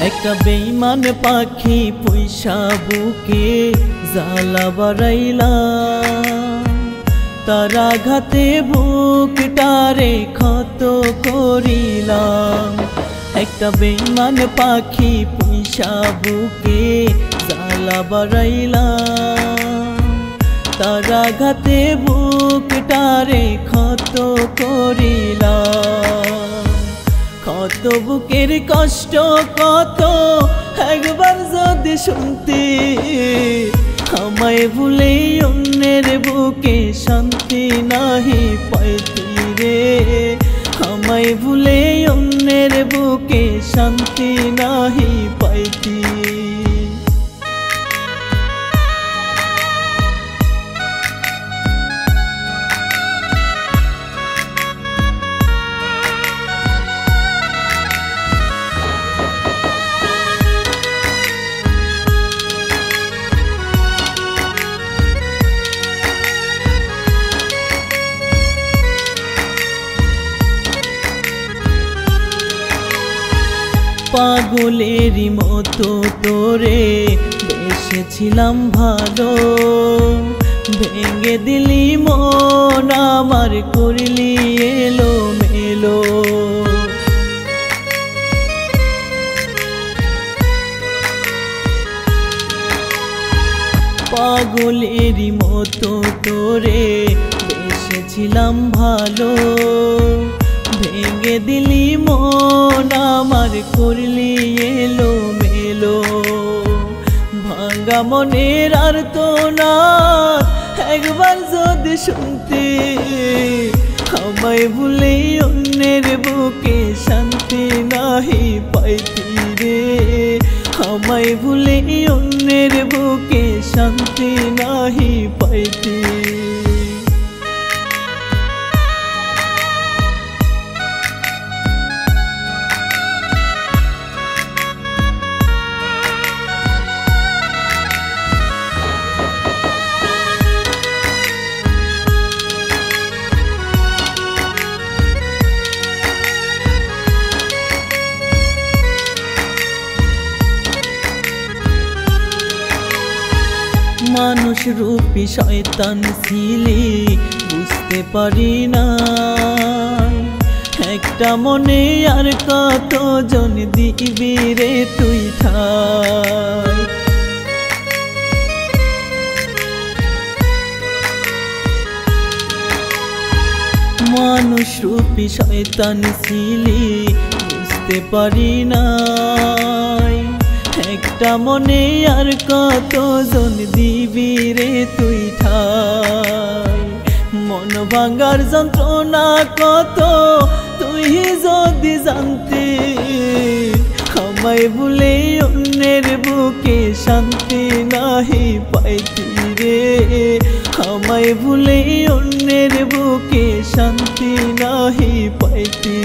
একটা বেঈমান পাখি পয়সা বুকে জ্বালা বাড়াইলাম, তার আঘাতে বুকটারে ক্ষত করিলাম। একটা বেঈমান পাখি পয়সা বুকে জ্বালা বাড়াইলাম, তার আঘাতে বুকটারে ক্ষত করিলাম। কত বুকের কষ্ট কত একবার যদি শুনতে, আমায় ভুলে অন্যের বুকে শান্তি নাহি পাইতি রে। আমায় ভুলে অন্যের বুকে শান্তি নাহি পাইতি। পাগলেরই মতো তোরে বেসেছিলাম ভালো, ভেঙে দিলি মন আমার করলি এলো মেলো। পাগলেরই মতো তোরে বেসেছিলাম ভালো, ভেঙে দিলি মন আমার করলি এলো মেলো। ভাঙ্গা মনের আর তো না একবার যদি শুনতে, আমায় ভুলে অন্যের বুকে শান্তি নাহি পাইতি রে। আমায় ভুলে অন্যের বুকে শান্তি নাহি পাইতি। মানুষ রূপী শয়তান ছিলি বুঝতে পারি না, একটা মনে আর কত জন দিবি রে তুই ঠাই। মানুষ রূপী শয়তান ছিলি বুঝতে পারি না, একটা মনে আর কত জন দিবি রে তুই ঠাই। মন ভাঙার যন্ত্রণা কত তুই যদি জানতে, আমায় ভুলে অন্যের বুকে শান্তি নাহি পাইতি রে। আমায় ভুলে অন্যের বুকে শান্তি নাহি পাইতি।